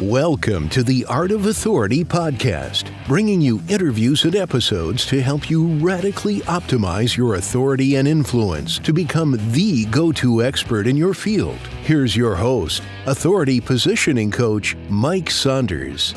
Welcome to the Art of Authority podcast, bringing you interviews and episodes to help you radically optimize your authority and influence to become the go-to expert in your field. Here's your host, authority positioning coach, Mike Saunders.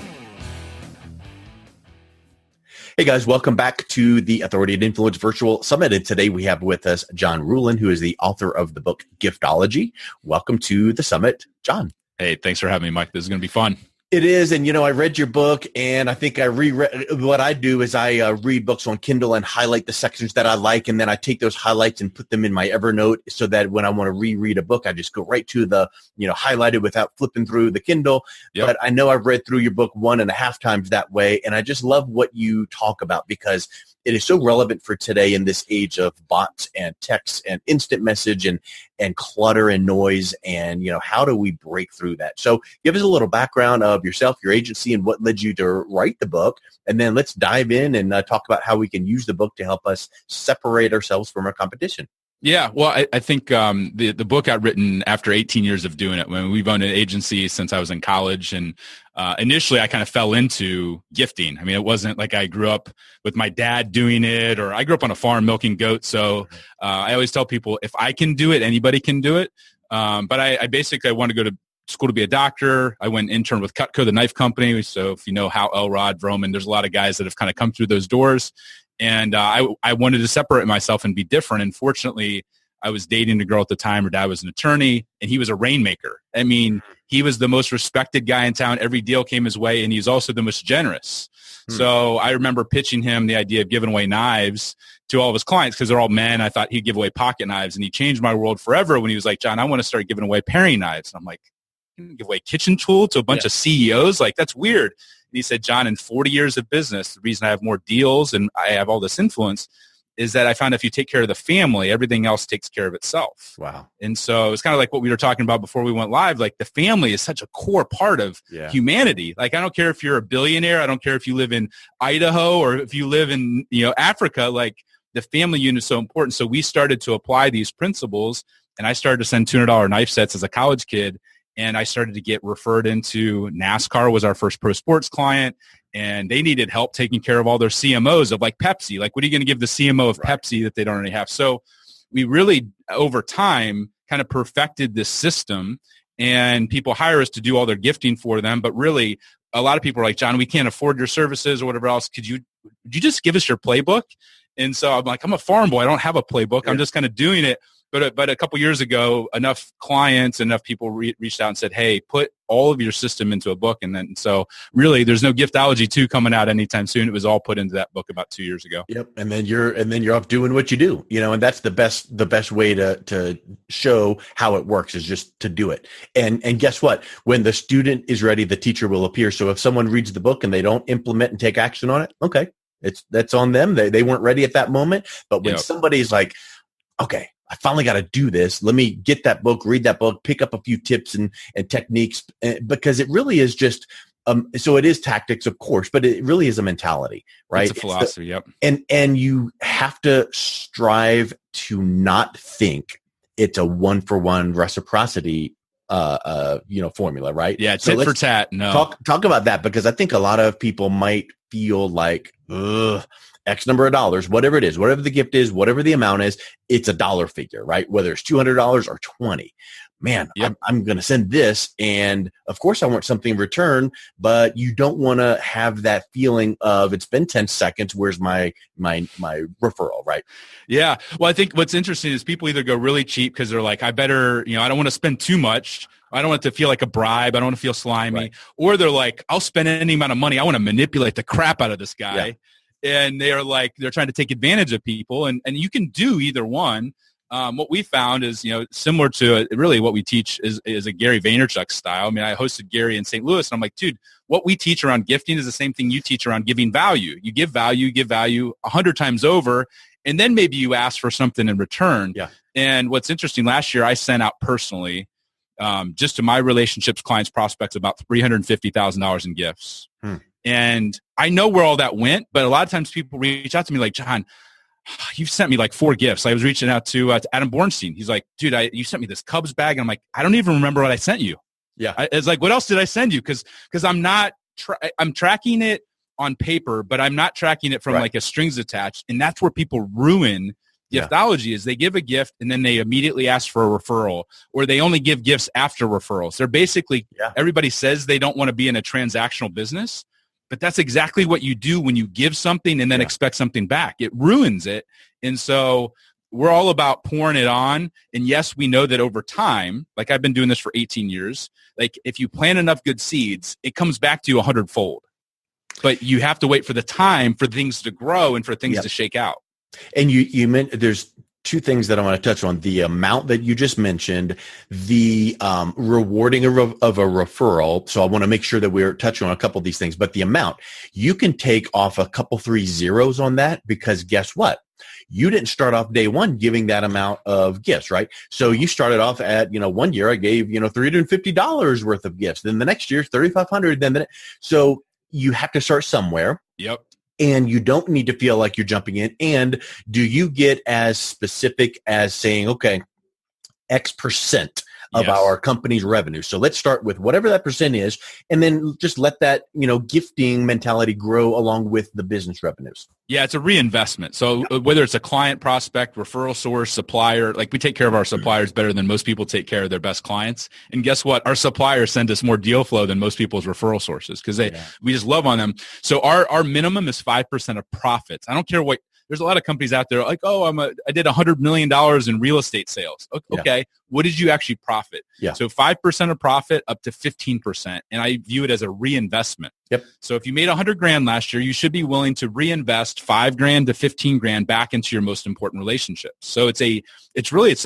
Hey guys, welcome back to the Authority and Influence Virtual Summit. And today we have with us John Ruhlin, who is the author of the book GIFTOLOGY. Welcome to the summit, John. Hey, thanks for having me, Mike. This is going to be fun. It is. And, I read your book, and I think I reread. What I do is I read books on Kindle and highlight the sections that I like, and then I take those highlights and put them in my Evernote so that when I want to reread a book, I just go right to the, highlighted without flipping through the Kindle. Yep. But I know I've read through your book 1.5 times that way, and I just love what you talk about because it is so relevant for today in this age of bots and texts and instant message and clutter and noise. And, how do we break through that? So give us a little background of yourself, your agency, and what led you to write the book. And then let's dive in and talk about how we can use the book to help us separate ourselves from our competition. Yeah, well, I think the book got written after 18 years of doing it. When we've owned an agency since I was in college, and initially I kind of fell into gifting. I mean, it wasn't like I grew up with my dad doing it, or I grew up on a farm milking goats. So I always tell people, if I can do it, anybody can do it. But I basically wanted to go to school to be a doctor. I went intern with Cutco, the knife company. So if you know Hal Elrod, Vroman, there's a lot of guys that have kind of come through those doors. And I wanted to separate myself and be different. And fortunately, I was dating a girl at the time. Her dad was an attorney, and he was a rainmaker. I mean, he was the most respected guy in town. Every deal came his way, and he's also the most generous. So I remember pitching him the idea of giving away knives to all of his clients because they're all men. I thought he'd give away pocket knives, and he changed my world forever when he was like, John, I want to start giving away paring knives. And I'm like, you can give away kitchen tool to a bunch of CEOs? Like, that's weird. And he said, John, in 40 years of business, the reason I have more deals and I have all this influence is that I found if you take care of the family, everything else takes care of itself. Wow. And so it's kind of like what we were talking about before we went live. Like, the family is such a core part of humanity. Like, I don't care if you're a billionaire. I don't care if you live in Idaho or if you live in, Africa. Like, the family unit is so important. So we started to apply these principles, and I started to send $200 knife sets as a college kid. And I started to get referred into NASCAR was our first pro sports client, and they needed help taking care of all their CMOs of like Pepsi. Like, what are you going to give the CMO of Pepsi that they don't already have? So we really, over time, kind of perfected this system, and people hire us to do all their gifting for them. But really, a lot of people are like, John, we can't afford your services or whatever else. Would you just give us your playbook? And so I'm like, I'm a farm boy. I don't have a playbook. I'm just kind of doing it. But a couple years ago, enough clients, enough people reached out and said, hey, put all of your system into a book. And then so really there's no Giftology 2 coming out anytime soon. It was all put into that book about 2 years ago. Yep. And then you're off doing what you do, and that's the best way to show how it works is just to do it. And guess what? When the student is ready, the teacher will appear. So if someone reads the book and they don't implement and take action on it, okay, that's on them. They weren't ready at that moment. But when somebody's like, okay, I finally got to do this. Let me get that book, read that book, pick up a few tips and techniques, because it really is just, so it is tactics, of course, but it really is a mentality, right? It's a philosophy, yep. And you have to strive to not think it's a one-for-one reciprocity formula, right? Yeah, tit for tat. No. Talk about that, because I think a lot of people might feel like, X number of dollars, whatever it is, whatever the gift is, whatever the amount is, it's a dollar figure, right? Whether it's $200 or $20. Man, I'm going to send this, and of course I want something in return, but you don't want to have that feeling of it's been 10 seconds. Where's my referral, right? Yeah. Well, I think what's interesting is people either go really cheap because they're like, I better, I don't want to spend too much. I don't want it to feel like a bribe. I don't want to feel slimy. Right. Or they're like, I'll spend any amount of money. I want to manipulate the crap out of this guy. Yeah. And they're like, they're trying to take advantage of people. And you can do either one. What we found is, similar to really what we teach is a Gary Vaynerchuk style. I mean, I hosted Gary in St. Louis, and I'm like, dude, what we teach around gifting is the same thing you teach around giving value. You give value 100 times over, and then maybe you ask for something in return. Yeah. And what's interesting, last year I sent out personally, just to my relationships, clients, prospects, about $350,000 in gifts. And I know where all that went, but a lot of times people reach out to me like, John, you've sent me like 4 gifts. I was reaching out to Adam Bornstein. He's like, dude, you sent me this Cubs bag. And I'm like, I don't even remember what I sent you. Yeah. It's like, what else did I send you? Because I'm not, I'm tracking it on paper, but I'm not tracking it from like a strings attached. And that's where people ruin giftology is they give a gift and then they immediately ask for a referral, or they only give gifts after referrals. They're basically, everybody says they don't want to be in a transactional business, but that's exactly what you do when you give something and then expect something back. It ruins it. And so we're all about pouring it on. And yes, we know that over time, like I've been doing this for 18 years, like if you plant enough good seeds, it comes back to you 100-fold. But you have to wait for the time for things to grow and for things to shake out. And you meant there's two things that I want to touch on: the amount that you just mentioned, the rewarding of a referral. So I want to make sure that we're touching on a couple of these things, but the amount, you can take off a couple 3 zeros on that, because guess what? You didn't start off day one giving that amount of gifts, right? So you started off at, 1 year I gave, $350 worth of gifts. Then the next year, $3,500. So you have to start somewhere. Yep. And you don't need to feel like you're jumping in. And do you get as specific as saying, okay, X percent of our company's revenue? So let's start with whatever that percent is, and then just let that, gifting mentality grow along with the business revenues. Yeah, it's a reinvestment. So whether it's a client, prospect, referral source, supplier, like we take care of our suppliers better than most people take care of their best clients. And guess what? Our suppliers send us more deal flow than most people's referral sources, because we just love on them. So our minimum is 5% of profits. I don't care what. There's a lot of companies out there like, oh, I did $100 million in real estate sales. Okay. What did you actually profit? So 5% of profit up to 15%. And I view it as a reinvestment. Yep. So if you made $100,000 last year, you should be willing to reinvest $5,000 to $15,000 back into your most important relationships. So it's a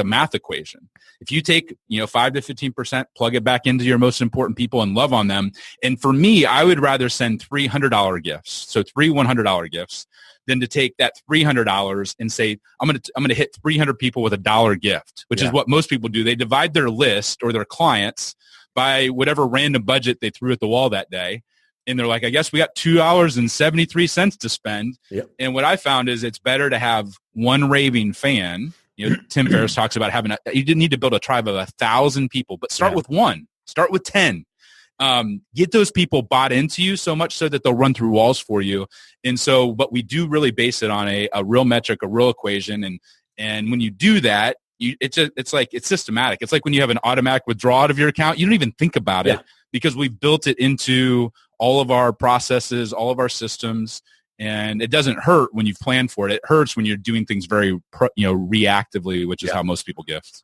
math equation. If you take, 5 to 15%, plug it back into your most important people and love on them. And for me, I would rather send $300 gifts. So 3 $100 gifts. Than to take that $300 and say, I'm going to hit 300 people with $1 gift, which is what most people do. They divide their list or their clients by whatever random budget they threw at the wall that day. And they're like, I guess we got $2.73 to spend. Yep. And what I found is it's better to have one raving fan. Tim Ferriss talks about you didn't need to build a tribe of 1,000 people, but start with one, start with 10. Get those people bought into you so much so that they'll run through walls for you. And so, but we do really base it on a real metric, a real equation. And when you do that, it's systematic. It's like when you have an automatic withdrawal out of your account, you don't even think about it because we've built it into all of our processes, all of our systems. And it doesn't hurt when you've planned for it. It hurts when you're doing things very, reactively, which is how most people gift.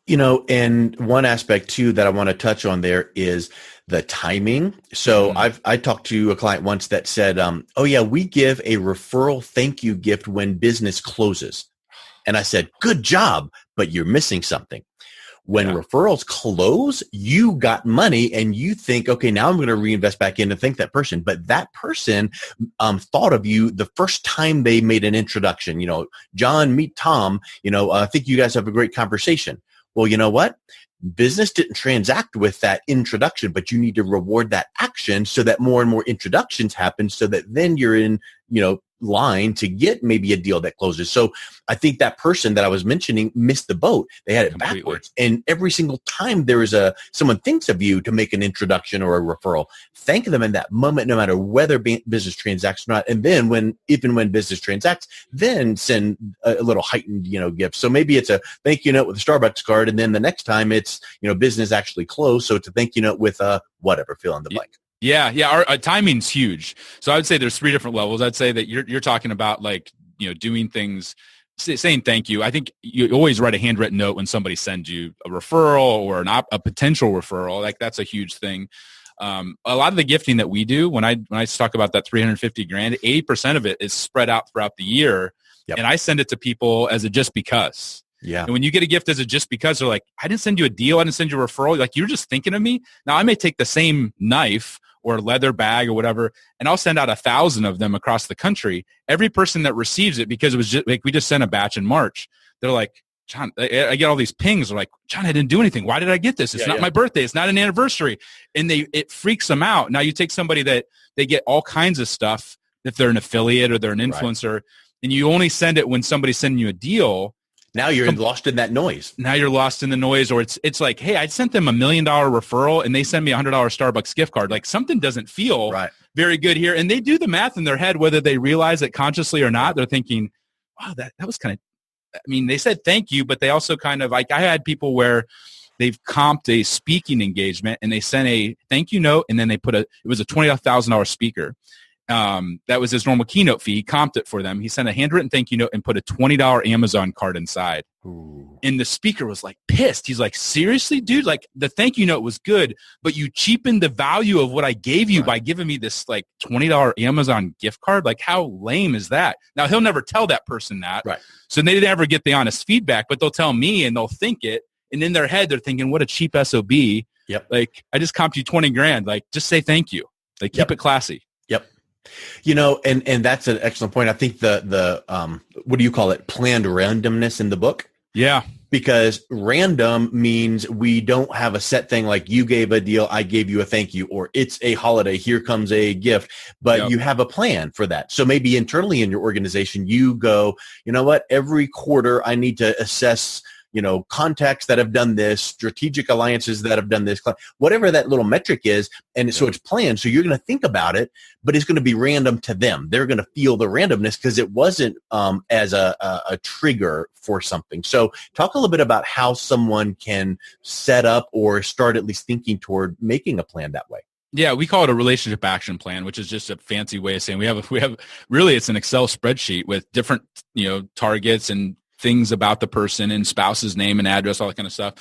And one aspect too that I want to touch on there is the timing. So I talked to a client once that said, we give a referral thank you gift when business closes. And I said, good job, but you're missing something. When referrals close, you got money and you think, okay, now I'm going to reinvest back in and thank that person. But that person thought of you the first time they made an introduction. John, meet Tom. I think you guys have a great conversation. Well, you know what? Business didn't transact with that introduction, but you need to reward that action so that more and more introductions happen so that then you're in, line to get maybe a deal that closes. So I think that person that I was mentioning missed the boat. They had it backwards. And every single time there is someone thinks of you to make an introduction or a referral, thank them in that moment, no matter whether business transacts or not. And then even when business transacts, then send a little heightened, gift. So maybe it's a thank you note with a Starbucks card. And then the next time it's, business actually closed. So it's a thank you note with whatever, fill in the blank. Yeah. Our timing's huge. So I would say there's 3 different levels. I'd say that you're talking about doing things, saying thank you. I think you always write a handwritten note when somebody sends you a referral or a potential referral. Like that's a huge thing. A lot of the gifting that we do, when I talk about that $350,000, 80% of it is spread out throughout the year. Yep. And I send it to people as a just because. Yeah. And when you get a gift as a just because, they're like, I didn't send you a deal. I didn't send you a referral. Like, you're just thinking of me. Now I may take the same knife or leather bag or whatever, and I'll send out 1,000 of them across the country. Every person that receives it, because it was just like, we just sent a batch in March. They're like, John, I get all these pings. They're like, John, I didn't do anything. Why did I get this? It's not my birthday. It's not an anniversary. And it freaks them out. Now you take somebody that they get all kinds of stuff, if they're an affiliate or they're an influencer, and you only send it when somebody's sending you a deal. Now you're lost in that noise. Now you're lost in the noise, or it's like, hey, I sent them $1 million referral and they send me $100 Starbucks gift card. Like something doesn't feel very good here. And they do the math in their head, whether they realize it consciously or not. They're thinking, wow, that was kind of, I mean, they said thank you, but they also kind of like, I had people where they've comped a speaking engagement and they sent a thank you note. And then they it was a $20,000 speaker. That was his normal keynote fee. He comped it for them. He sent a handwritten thank you note and put a $20 Amazon card inside. Ooh. And the speaker was like pissed. He's like, seriously, dude? Like the thank you note was good, but you cheapened the value of what I gave you by giving me this like $20 Amazon gift card. Like how lame is that? Now he'll never tell that person that. Right. So they never get the honest feedback, but they'll tell me and they'll think it. And in their head, they're thinking, what a cheap SOB. Yep. Like I just comped you 20 grand. Like just say thank you. Like keep it classy. Yep. You know, and that's an excellent point. I think the what do you call it? Planned randomness in the book. Yeah. Because random means we don't have a set thing like you gave a deal, I gave you a thank you, or it's a holiday, here comes a gift, but you have a plan for that. So maybe internally in your organization, you go, you know what, every quarter I need to assess, you know, contacts that have done this, strategic alliances that have done this, whatever that little metric is. And so it's planned. So you're going to think about it, but it's going to be random to them. They're going to feel the randomness because it wasn't as a trigger for something. So talk a little bit about how someone can set up or start at least thinking toward making a plan that way. Yeah, we call it a relationship action plan, which is just a fancy way of saying we have really it's an Excel spreadsheet with different, you know, targets and things about the person and spouse's name and address, all that kind of stuff.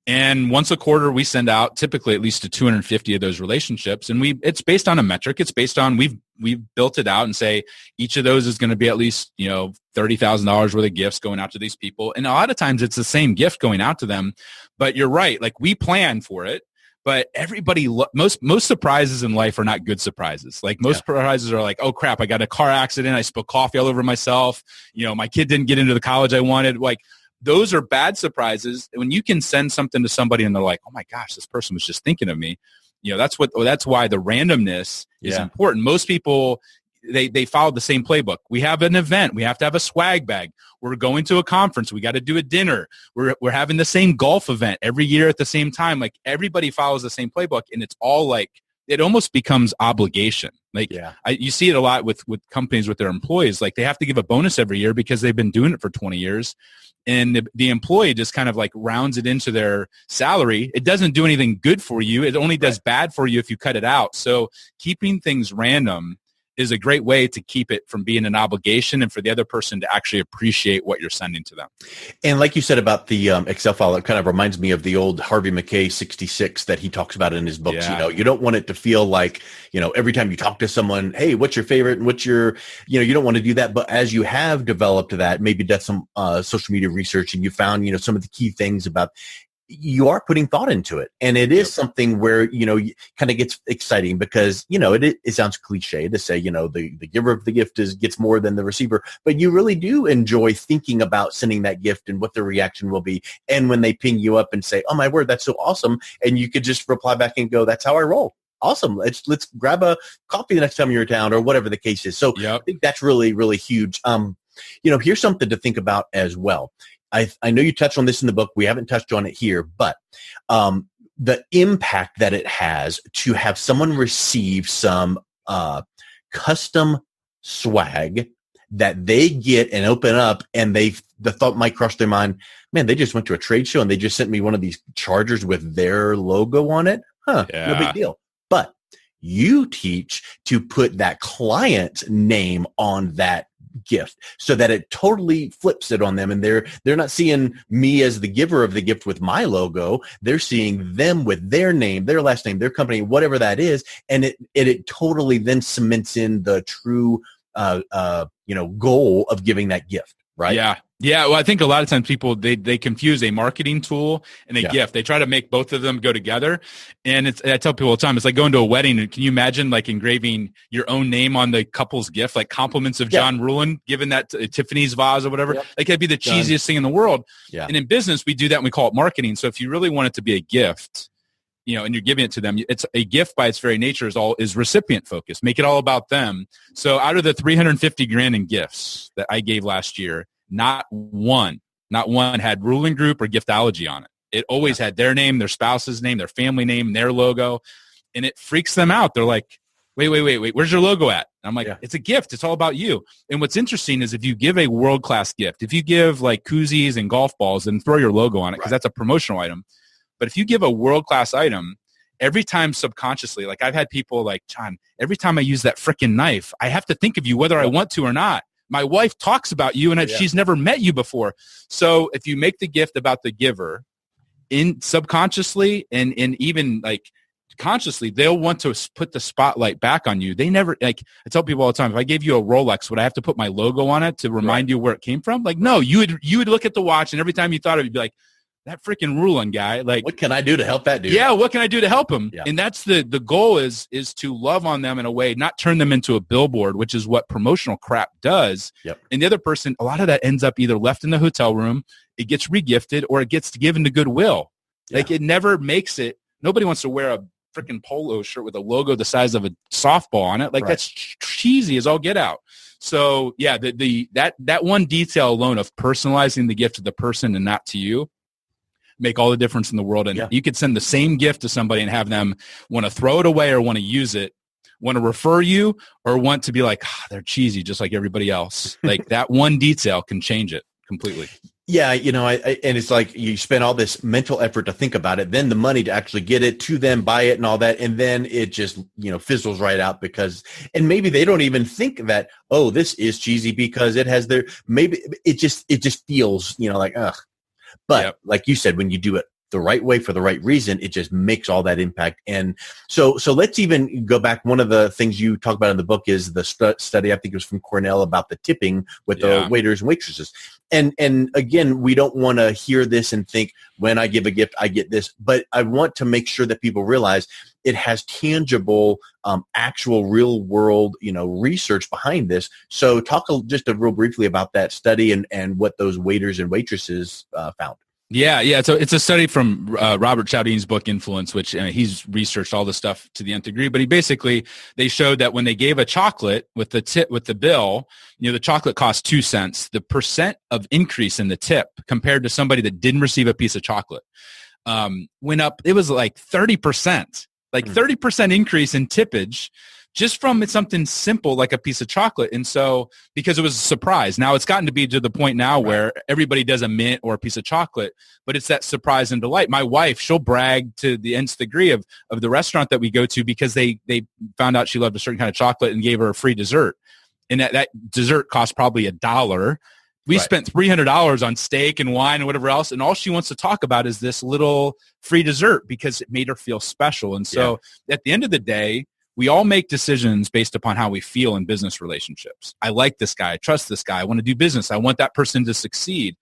And once a quarter, we send out typically at least to 250 of those relationships. And it's based on a metric. It's based on, we've built it out and say each of those is going to be at least, you know, $30,000 worth of gifts going out to these people. And a lot of times it's the same gift going out to them, but you're right. Like we plan for it. But everybody, most surprises in life are not good surprises. Like most surprises are like, oh crap, I got a car accident. I spilled coffee all over myself. You know, my kid didn't get into the college I wanted. Like those are bad surprises. When you can send something to somebody and they're like, oh my gosh, this person was just thinking of me. You know, that's why the randomness is important. Most people, they follow the same playbook. We have an event. We have to have a swag bag. We're going to a conference. We got to do a dinner. We're having the same golf event every year at the same time. Like everybody follows the same playbook, and it's all like it almost becomes obligation. Like you see it a lot with companies with their employees. Like they have to give a bonus every year because they've been doing it for 20 years. And the employee just kind of like rounds it into their salary. It doesn't do anything good for you. It only does bad for you if you cut it out. So keeping things random is a great way to keep it from being an obligation and for the other person to actually appreciate what you're sending to them. And like you said about the Excel file, it kind of reminds me of the old Harvey Mackay 66 that he talks about in his books. Yeah. You know, you don't want it to feel like, you know, every time you talk to someone, hey, what's your favorite and what's your, you know, you don't want to do that. But as you have developed that, maybe done some social media research and you found, you know, some of the key things about, you are putting thought into it. And it is something where, you know, kind of gets exciting because, you know, it sounds cliche to say, you know, the giver of the gift gets more than the receiver, but you really do enjoy thinking about sending that gift and what the reaction will be. And when they ping you up and say, oh my word, that's so awesome. And you could just reply back and go, that's how I roll. Awesome. Let's grab a coffee the next time you're in town or whatever the case is. So I think that's really, really huge. You know, here's something to think about as well. I know you touched on this in the book. We haven't touched on it here, but the impact that it has to have someone receive some custom swag that they get and open up, and the thought might cross their mind, man, they just went to a trade show and they just sent me one of these chargers with their logo on it. No big deal. But you teach to put that client's name on that gift so that it totally flips it on them, and they're not seeing me as the giver of the gift with my logo. They're seeing them with their name, their last name, their company, whatever that is, and it totally then cements in the true you know, goal of giving that gift, right? Yeah. Well, I think a lot of times people, they confuse a marketing tool and a gift. They try to make both of them go together. And I tell people all the time, it's like going to a wedding. And can you imagine like engraving your own name on the couple's gift, like compliments of John Ruhlin, giving that to Tiffany's vase or whatever? Like that'd be the cheesiest thing in the world. Yeah. And in business, we do that and we call it marketing. So if you really want it to be a gift, you know, and you're giving it to them, it's a gift by its very nature is recipient focused. Make it all about them. So out of the $350,000 in gifts that I gave last year, not one Not one had Ruhlin Group or Giftology on it. It always had their name, their spouse's name, their family name, their logo. And it freaks them out. They're like, wait, where's your logo at? And I'm like, It's a gift. It's all about you. And what's interesting is if you give a world-class gift, if you give like koozies and golf balls and throw your logo on it, because that's a promotional item. But if you give a world-class item, every time subconsciously, like I've had people like, John, every time I use that freaking knife, I have to think of you whether I want to or not. My wife talks about you and she's never met you before. So if you make the gift about the giver in subconsciously and even like consciously, they'll want to put the spotlight back on you. They never, like I tell people all the time, if I gave you a Rolex, would I have to put my logo on it to remind you where it came from? Like, no, you would look at the watch and every time you thought of it, you'd be like, that freaking Ruhlin guy, like, what can I do to help that dude? Yeah, what can I do to help him? Yeah. And that's the goal is to love on them in a way, not turn them into a billboard, which is what promotional crap does. Yep. And the other person, a lot of that ends up either left in the hotel room, it gets regifted, or it gets given to Goodwill. Yeah. Like it never makes it. Nobody wants to wear a freaking polo shirt with a logo the size of a softball on it. Like that's cheesy as all get out. So yeah, that one detail alone of personalizing the gift to the person and not to you make all the difference in the world. And you could send the same gift to somebody and have them want to throw it away or want to use it, want to refer you, or want to be like, they're cheesy just like everybody else. Like that one detail can change it completely. Yeah, and it's like you spend all this mental effort to think about it, then the money to actually get it to them, buy it and all that, and then it just, fizzles right out and maybe they don't even think that, oh, this is cheesy because it has maybe it just feels, like, ugh. But like you said, when you do it the right way for the right reason, it just makes all that impact. And so let's even go back. One of the things you talk about in the book is the study, I think it was from Cornell, about the tipping with the waiters and waitresses. And again, we don't want to hear this and think when I give a gift, I get this. But I want to make sure that people realize it has tangible, actual real world, research behind this. So talk just real briefly about that study and what those waiters and waitresses found. Yeah. So it's a study from Robert Cialdini's book Influence, which he's researched all this stuff to the nth degree. But they showed that when they gave a chocolate with the bill, the chocolate cost 2 cents. The percent of increase in the tip compared to somebody that didn't receive a piece of chocolate went up. It was like 30%, 30% increase in tippage. Just from something simple like a piece of chocolate. And so because it was a surprise, now it's gotten to be to the point now where everybody does a mint or a piece of chocolate, but it's that surprise and delight. My wife, she'll brag to the nth degree of the restaurant that we go to because they found out she loved a certain kind of chocolate and gave her a free dessert. And that dessert cost probably $1. We spent $300 on steak and wine and whatever else. And all she wants to talk about is this little free dessert because it made her feel special. And so at the end of the day, we all make decisions based upon how we feel in business relationships. I like this guy. I trust this guy. I want to do business. I want that person to succeed.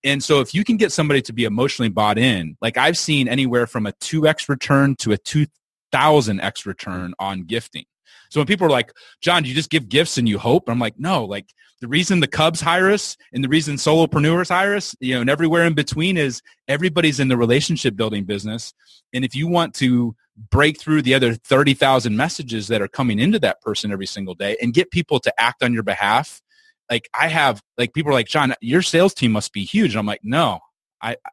And so if you can get somebody to be emotionally bought in, like I've seen anywhere from a 2x return to a 2,000x return on gifting. So when people are like, John, do you just give gifts and you hope? I'm like, no, like the reason the Cubs hire us and the reason solopreneurs hire us, and everywhere in between is everybody's in the relationship building business. And if you want to break through the other 30,000 messages that are coming into that person every single day and get people to act on your behalf, like I have, like people are like, John, your sales team must be huge. And I'm like, no,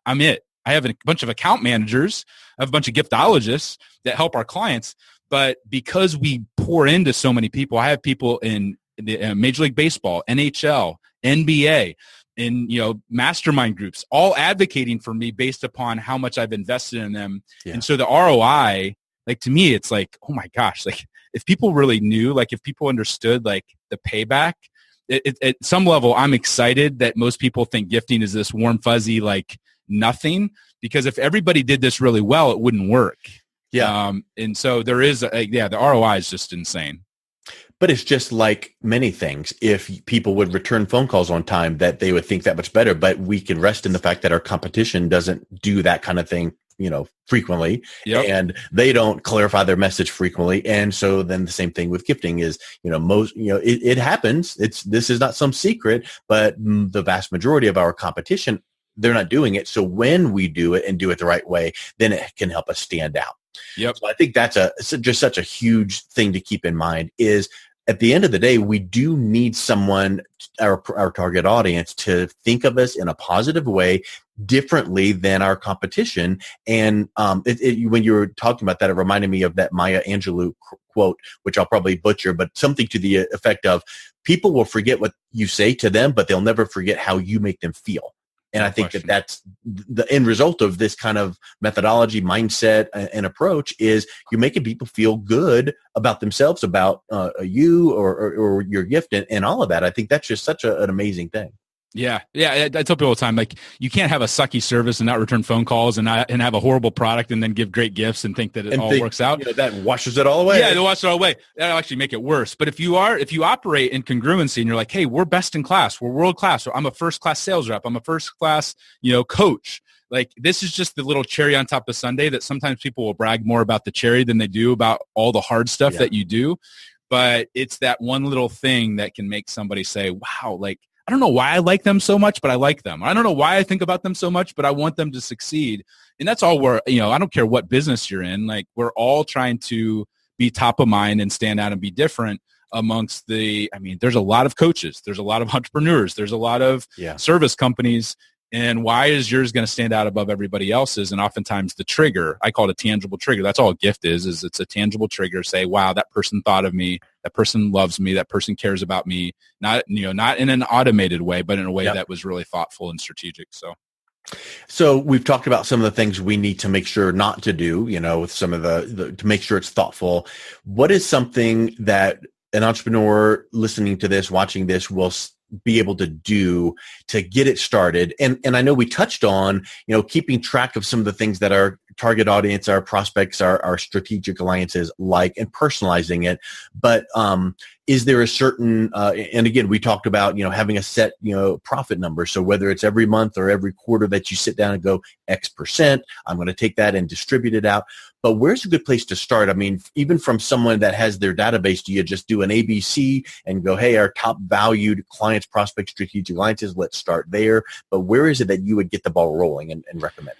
I'm it. I have a bunch of account managers. I have a bunch of giftologists that help our clients. But because we pour into so many people, I have people in the Major League Baseball, NHL, NBA, in mastermind groups, all advocating for me based upon how much I've invested in them. Yeah. And so the ROI, like to me, it's like, oh my gosh, like if people really knew, like if people understood like the payback, at some level, I'm excited that most people think gifting is this warm, fuzzy, like nothing, because if everybody did this really well, it wouldn't work. Yeah. And so there is, the ROI is just insane. But it's just like many things. If people would return phone calls on time, that they would think that much better. But we can rest in the fact that our competition doesn't do that kind of thing, frequently. Yep. And they don't clarify their message frequently. And so then the same thing with gifting is, it happens. This is not some secret, but the vast majority of our competition, they're not doing it. So when we do it and do it the right way, then it can help us stand out. Yep. So I think that's just such a huge thing to keep in mind is at the end of the day, we do need someone, our target audience, to think of us in a positive way, differently than our competition. And when you were talking about that, it reminded me of that Maya Angelou quote, which I'll probably butcher, but something to the effect of, people will forget what you say to them, but they'll never forget how you make them feel. And I think that's the end result of this kind of methodology, mindset, and approach is you're making people feel good about themselves, about you or your gift and all of that. I think that's just such an amazing thing. Yeah. I tell people all the time, like, you can't have a sucky service and not return phone calls and have a horrible product and then give great gifts and think that it all works out. That washes it all away. Yeah, it'll wash it all away. That'll actually make it worse. But if you operate in congruency and you're like, hey, we're best in class, we're world class, or I'm a first class sales rep, I'm a first class, coach. Like, this is just the little cherry on top of sundae that sometimes people will brag more about the cherry than they do about all the hard stuff that you do. But it's that one little thing that can make somebody say, wow, like, I don't know why I like them so much, but I like them. I don't know why I think about them so much, but I want them to succeed. And that's all I don't care what business you're in. Like, we're all trying to be top of mind and stand out and be different amongst there's a lot of coaches. There's a lot of entrepreneurs. There's a lot of service companies. And why is yours going to stand out above everybody else's? And oftentimes the trigger, I call it a tangible trigger. That's all a gift is it's a tangible trigger. Say, wow, that person thought of me. That person loves me. That person cares about me. Not in an automated way, but in a way that was really thoughtful and strategic. So we've talked about some of the things we need to make sure not to do, with some of the to make sure it's thoughtful. What is something that an entrepreneur listening to this, watching this, will be able to do to get it started? And I know we touched on, keeping track of some of the things that our target audience, our prospects, our strategic alliances like, and personalizing it. But is there a certain, and again, we talked about, having a set, profit number. So whether it's every month or every quarter that you sit down and go X%, I'm going to take that and distribute it out. But where's a good place to start? I mean, even from someone that has their database, do you just do an ABC and go, hey, our top valued clients, prospects, strategic alliances, let's start there. But where is it that you would get the ball rolling and recommend?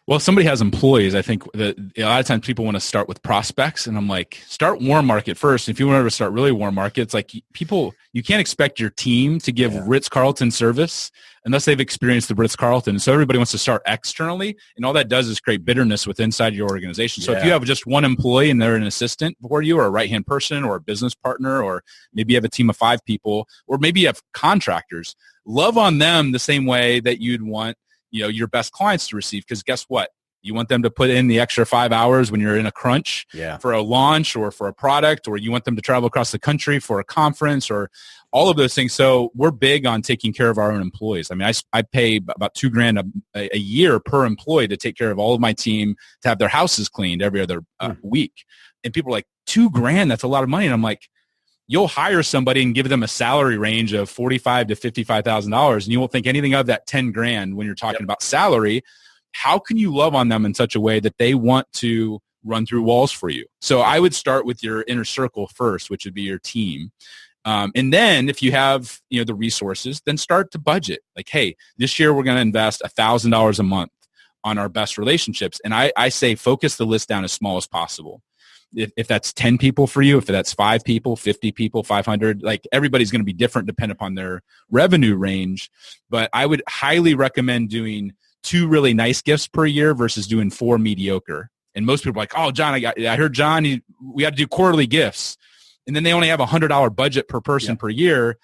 Well, if somebody has employees, I think that a lot of times people want to start with prospects, and I'm like, start warm market first. If you want to start really warm market, it's like you can't expect your team to give Ritz-Carlton service unless they've experienced the Ritz-Carlton. And so everybody wants to start externally, and all that does is create bitterness with inside your organization. So if you have just one employee and they're an assistant for you, or a right-hand person, or a business partner, or maybe you have a team of 5 people, or maybe you have contractors, love on them the same way that you'd want your best clients to receive. Because guess what? You want them to put in the extra 5 hours when you're in a crunch for a launch or for a product, or you want them to travel across the country for a conference, or all of those things. So we're big on taking care of our own employees. I mean, I pay about $2,000 a year per employee to take care of all of my team, to have their houses cleaned every other week. And people are like, $2,000, that's a lot of money. And I'm like, you'll hire somebody and give them a salary range of $45,000 to $55,000, and you won't think anything of that $10,000 when you're talking about salary. How can you love on them in such a way that they want to run through walls for you? So I would start with your inner circle first, which would be your team. And then if you have the resources, then start to budget. Like, hey, this year we're going to invest $1,000 a month on our best relationships. And I say focus the list down as small as possible. If that's 10 people for you, if that's 5 people, 50 people, 500, like, everybody's going to be different depending upon their revenue range. But I would highly recommend doing 2 really nice gifts per year versus doing 4 mediocre. And most people are like, oh, John, I heard John, we got to do quarterly gifts. And then they only have $100 budget per person per year.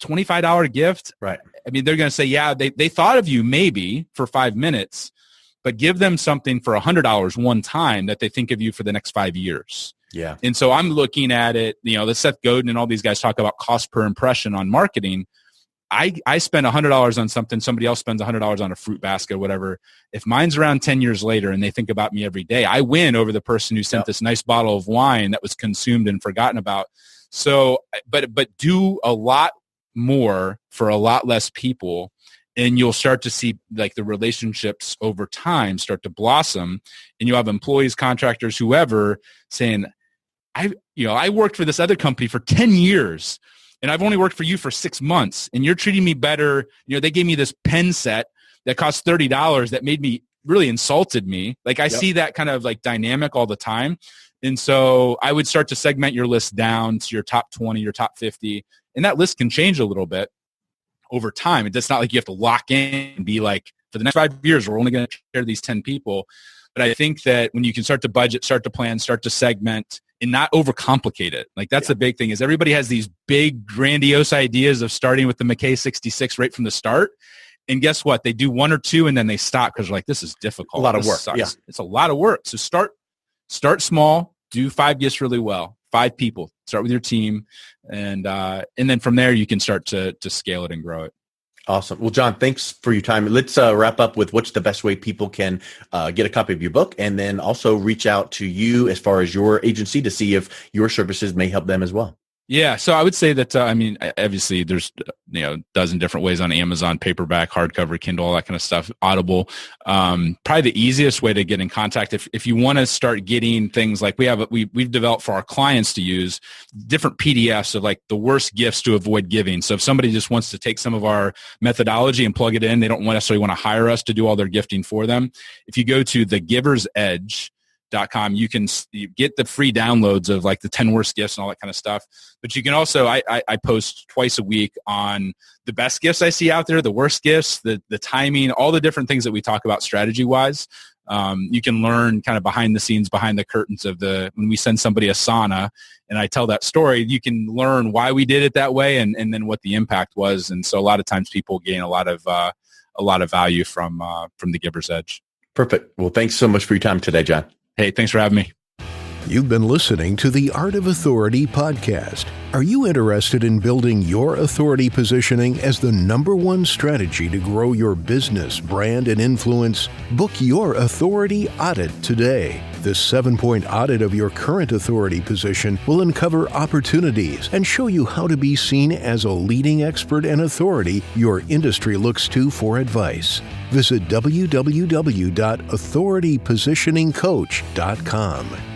$25 gift. Right. I mean, they're going to say, they thought of you maybe for 5 minutes, but give them something for $100 one time that they think of you for the next 5 years. Yeah. And so I'm looking at it, the Seth Godin and all these guys talk about cost per impression on marketing. I spend $100 on something, somebody else spends $100 on a fruit basket or whatever. If mine's around 10 years later and they think about me every day, I win over the person who sent this nice bottle of wine that was consumed and forgotten about. So, but do a lot more for a lot less people, and you'll start to see, like, the relationships over time start to blossom, and you'll have employees, contractors, whoever, saying, I worked for this other company for 10 years. And I've only worked for you for 6 months, and you're treating me better. They gave me this pen set that cost $30 that made me really insulted me. Like, I see that kind of like dynamic all the time. And so I would start to segment your list down to your top 20, your top 50. And that list can change a little bit over time. It's not like you have to lock in and be like, for the next 5 years, we're only going to share these 10 people. But I think that when you can start to budget, start to plan, start to segment, and not overcomplicate it. Like that's the big thing is everybody has these big grandiose ideas of starting with the McKay 66 right from the start. And guess what? They do one or two and then they stop because they're like, this is difficult. A lot of work. Yeah. It's a lot of work. So start small, do 5 gifts really well, 5 people, start with your team. And then from there you can start to scale it and grow it. Awesome. Well, John, thanks for your time. Let's wrap up with what's the best way people can get a copy of your book, and then also reach out to you as far as your agency to see if your services may help them as well. Yeah. So I would say that, obviously there's, a dozen different ways on Amazon, paperback, hardcover, Kindle, all that kind of stuff, Audible. Probably the easiest way to get in contact, if you want to start getting things like we've developed for our clients to use different PDFs of like the worst gifts to avoid giving. So if somebody just wants to take some of our methodology and plug it in, they don't necessarily want to hire us to do all their gifting for them. If you go to thegiversedge.com, you can get the free downloads of like the 10 worst gifts and all that kind of stuff. But you can also, I post twice a week on the best gifts I see out there, the worst gifts, the timing, all the different things that we talk about strategy wise. You can learn kind of behind the scenes, behind the curtains of when we send somebody a sauna and I tell that story, you can learn why we did it that way and then what the impact was. And so a lot of times people gain a lot of value from the Giver's Edge. Perfect. Well, thanks so much for your time today, John. Hey, thanks for having me. You've been listening to the Art of Authority podcast. Are you interested in building your authority positioning as the #1 strategy to grow your business, brand, and influence? Book your authority audit today. This 7-point audit of your current authority position will uncover opportunities and show you how to be seen as a leading expert and authority your industry looks to for advice. Visit www.authoritypositioningcoach.com.